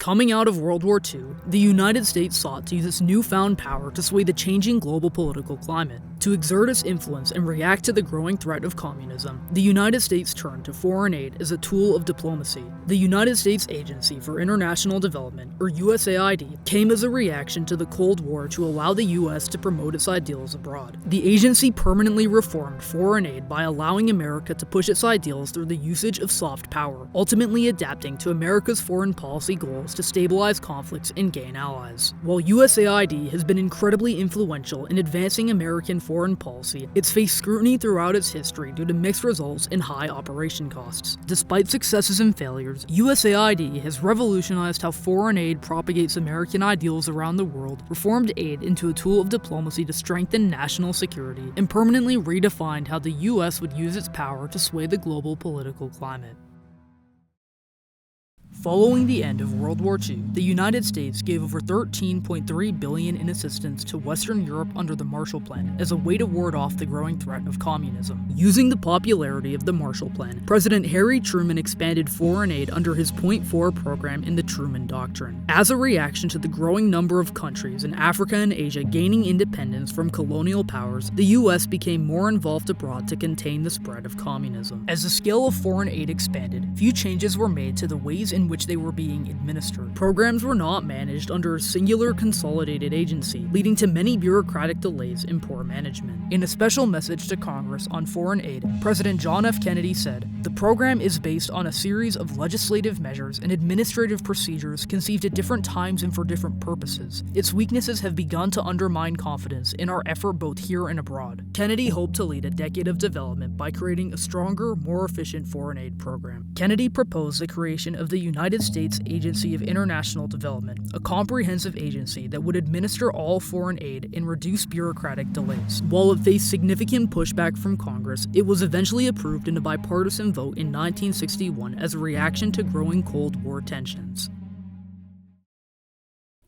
Coming out of World War II, the United States sought to use its newfound power to sway the changing global political climate. To exert its influence and react to the growing threat of communism, the United States turned to foreign aid as a tool of diplomacy. The United States Agency for International Development, or USAID, came as a reaction to the Cold War to allow the U.S. to promote its ideals abroad. The agency permanently reformed foreign aid by allowing America to push its ideals through the usage of soft power, ultimately adapting to America's foreign policy goals to stabilize conflicts and gain allies. While USAID has been incredibly influential in advancing American foreign policy, it's faced scrutiny throughout its history due to mixed results and high operation costs. Despite successes and failures, USAID has revolutionized how foreign aid propagates American ideals around the world, reformed aid into a tool of diplomacy to strengthen national security, and permanently redefined how the U.S. would use its power to sway the global political climate. Following the end of World War II, the United States gave over $13.3 billion in assistance to Western Europe under the Marshall Plan as a way to ward off the growing threat of communism. Using the popularity of the Marshall Plan, President Harry Truman expanded foreign aid under his Point 4 program in the Truman Doctrine. As a reaction to the growing number of countries in Africa and Asia gaining independence from colonial powers, the U.S. became more involved abroad to contain the spread of communism. As the scale of foreign aid expanded, few changes were made to the ways in which they were being administered. Programs were not managed under a singular consolidated agency, leading to many bureaucratic delays and poor management. In a special message to Congress on foreign aid, President John F. Kennedy said, "The program is based on a series of legislative measures and administrative procedures conceived at different times and for different purposes. Its weaknesses have begun to undermine confidence in our effort both here and abroad." Kennedy hoped to lead a decade of development by creating a stronger, more efficient foreign aid program. Kennedy proposed the creation of the United States Agency of International Development, a comprehensive agency that would administer all foreign aid and reduce bureaucratic delays. While it faced significant pushback from Congress, it was eventually approved in a bipartisan vote in 1961 as a reaction to growing Cold War tensions.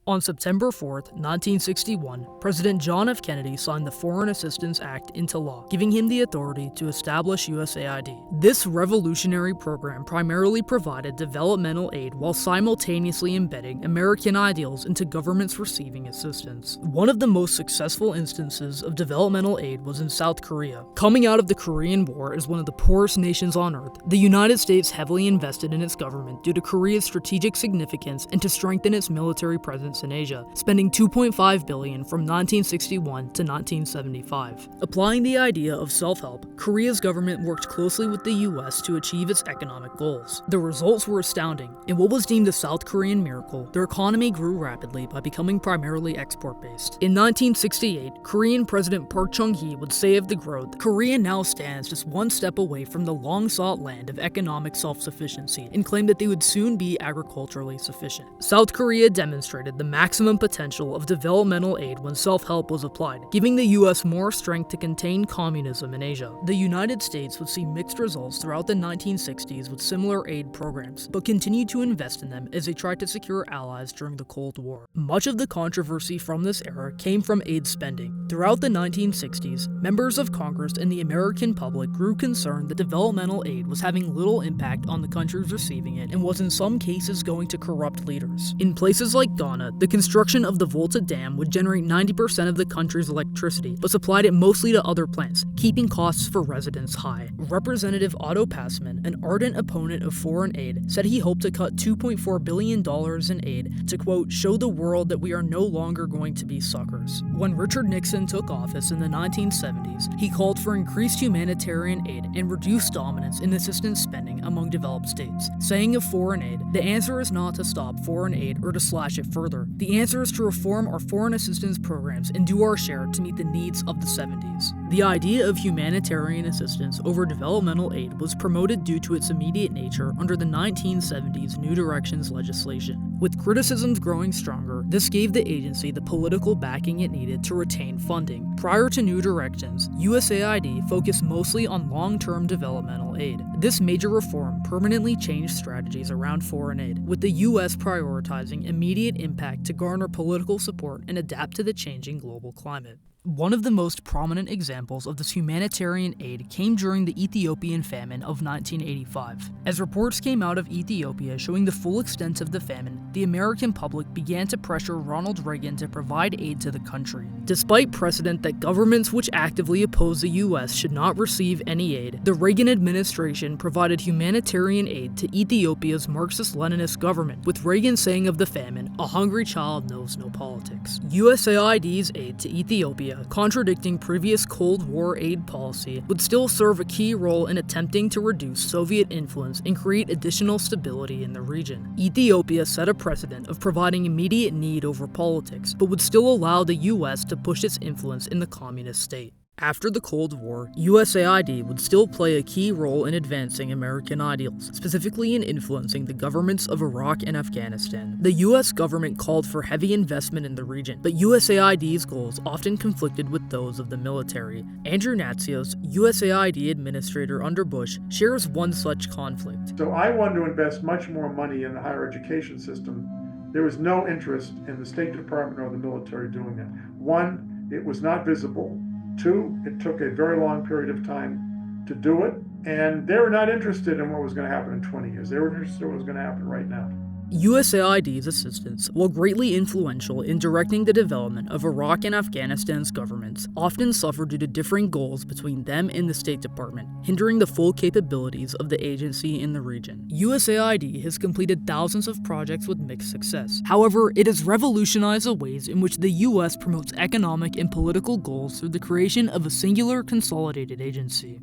On September 4, 1961, President John F. Kennedy signed the Foreign Assistance Act into law, giving him the authority to establish USAID. This revolutionary program primarily provided developmental aid while simultaneously embedding American ideals into governments receiving assistance. One of the most successful instances of developmental aid was in South Korea. Coming out of the Korean War as one of the poorest nations on earth, the United States heavily invested in its government due to Korea's strategic significance and to strengthen its military presence in Asia, spending $2.5 billion from 1961 to 1975. Applying the idea of self-help, Korea's government worked closely with the U.S. to achieve its economic goals. The results were astounding. In what was deemed a South Korean miracle, their economy grew rapidly by becoming primarily export-based. In 1968, Korean President Park Chung-hee would say of the growth, "Korea now stands just one step away from the long-sought land of economic self-sufficiency," and claimed that they would soon be agriculturally sufficient. South Korea demonstrated the maximum potential of developmental aid when self-help was applied, giving the U.S. more strength to contain communism in Asia. The United States would see mixed results throughout the 1960s with similar aid programs, but continued to invest in them as they tried to secure allies during the Cold War. Much of the controversy from this era came from aid spending. Throughout the 1960s, members of Congress and the American public grew concerned that developmental aid was having little impact on the countries receiving it and was in some cases going to corrupt leaders. In places like Ghana, the construction of the Volta Dam would generate 90% of the country's electricity, but supplied it mostly to other plants, keeping costs for residents high. Representative Otto Passman, an ardent opponent of foreign aid, said he hoped to cut $2.4 billion in aid to, quote, "show the world that we are no longer going to be suckers." When Richard Nixon took office in the 1970s, he called for increased humanitarian aid and reduced dominance in assistance spending among developed states, saying of foreign aid, "The answer is not to stop foreign aid or to slash it further. The answer is to reform our foreign assistance programs and do our share to meet the needs of the 70s. The idea of humanitarian assistance over developmental aid was promoted due to its immediate nature under the 1970s New Directions legislation. With criticisms growing stronger, this gave the agency the political backing it needed to retain funding. Prior to New Directions, USAID focused mostly on long-term developmental aid. This major reform permanently changed strategies around foreign aid, with the U.S. prioritizing immediate impact to garner political support and adapt to the changing global climate. One of the most prominent examples of this humanitarian aid came during the Ethiopian famine of 1985. As reports came out of Ethiopia showing the full extent of the famine, the American public began to pressure Ronald Reagan to provide aid to the country. Despite precedent that governments which actively oppose the US should not receive any aid, the Reagan administration provided humanitarian aid to Ethiopia's Marxist-Leninist government, with Reagan saying of the famine, "A hungry child knows no politics." USAID's aid to Ethiopia, contradicting previous Cold War aid policy, would still serve a key role in attempting to reduce Soviet influence and create additional stability in the region. Ethiopia set a precedent of providing immediate need over politics, but would still allow the US to push its influence in the communist state. After the Cold War, USAID would still play a key role in advancing American ideals, specifically in influencing the governments of Iraq and Afghanistan. The US government called for heavy investment in the region, but USAID's goals often conflicted with those of the military. Andrew Natsios, USAID administrator under Bush, shares one such conflict. So I wanted to invest much more money in the higher education system. There was no interest in the State Department or the military doing that. One, it was not visible. Two, it took a very long period of time to do it, and they were not interested in what was going to happen in 20 years. They were interested in what was going to happen right now. USAID's assistance, while greatly influential in directing the development of Iraq and Afghanistan's governments, often suffered due to differing goals between them and the State Department, hindering the full capabilities of the agency in the region. USAID has completed thousands of projects with mixed success. However, it has revolutionized the ways in which the US promotes economic and political goals through the creation of a singular consolidated agency.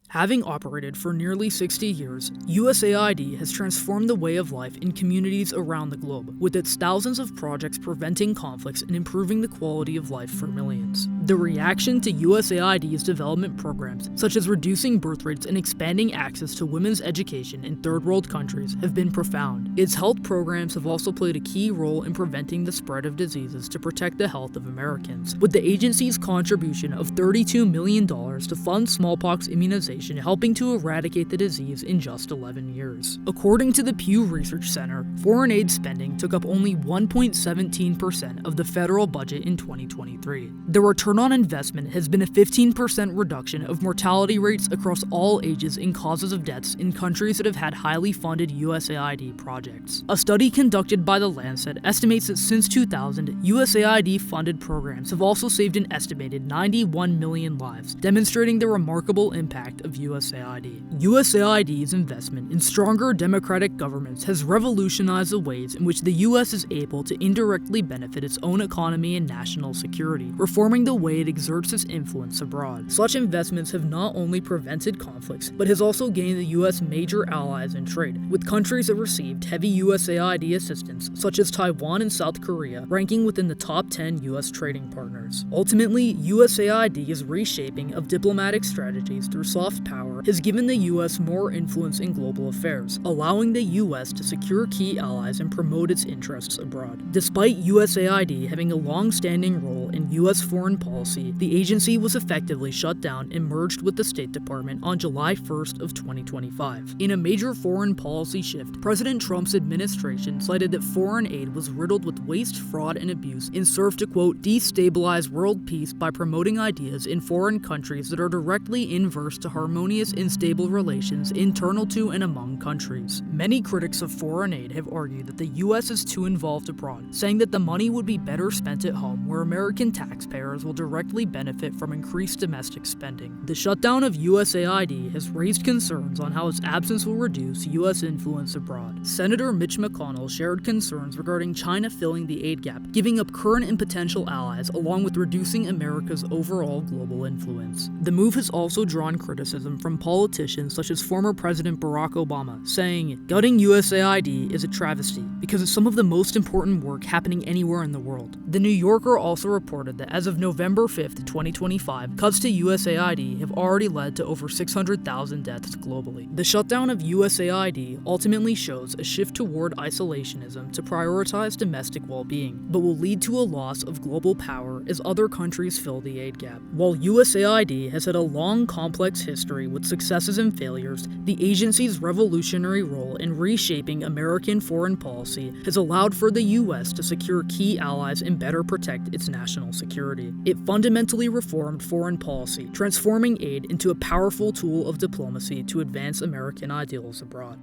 Having operated for nearly 60 years, USAID has transformed the way of life in communities around the globe, with its thousands of projects preventing conflicts and improving the quality of life for millions. The reaction to USAID's development programs, such as reducing birth rates and expanding access to women's education in third world countries, have been profound. Its health programs have also played a key role in preventing the spread of diseases to protect the health of Americans, with the agency's contribution of $32 million to fund smallpox immunization helping to eradicate the disease in just 11 years. According to the Pew Research Center, foreign aid spending took up only 1.17% of the federal budget in 2023. The return on investment has been a 15% reduction of mortality rates across all ages and causes of deaths in countries that have had highly funded USAID projects. A study conducted by The Lancet estimates that since 2000, USAID-funded programs have also saved an estimated 91 million lives, demonstrating the remarkable impact of USAID. USAID's investment in stronger democratic governments has revolutionized the ways in which the US is able to indirectly benefit its own economy and national security, reforming the way it exerts its influence abroad. Such investments have not only prevented conflicts, but has also gained the US major allies in trade, with countries that received heavy USAID assistance, such as Taiwan and South Korea, ranking within the top 10 US trading partners. Ultimately, USAID's reshaping of diplomatic strategies through soft power has given the US more influence in global affairs, allowing the US to secure key allies and promote its interests abroad. Despite USAID having a long-standing role in US foreign policy, the agency was effectively shut down and merged with the State Department on July 1st of 2025. In a major foreign policy shift, President Trump's administration cited that foreign aid was riddled with waste, fraud, and abuse and served to, quote, destabilize world peace by promoting ideas in foreign countries that are directly inverse to harmonious and stable relations internal to and among countries. Many critics of foreign aid have argued that the US is too involved abroad, saying that the money would be better spent at home where American taxpayers will directly benefit from increased domestic spending. The shutdown of USAID has raised concerns on how its absence will reduce US influence abroad. Senator Mitch McConnell shared concerns regarding China filling the aid gap, giving up current and potential allies along with reducing America's overall global influence. The move has also drawn criticism from politicians such as former President Barack Obama, saying, "Gutting USAID is a travesty because it's some of the most important work happening anywhere in the world." The New Yorker also reported that as of November 5th, 2025, cuts to USAID have already led to over 600,000 deaths globally. The shutdown of USAID ultimately shows a shift toward isolationism to prioritize domestic well-being, but will lead to a loss of global power as other countries fill the aid gap. While USAID has had a long, complex history history with successes and failures, the agency's revolutionary role in reshaping American foreign policy has allowed for the U.S. to secure key allies and better protect its national security. It fundamentally reformed foreign policy, transforming aid into a powerful tool of diplomacy to advance American ideals abroad.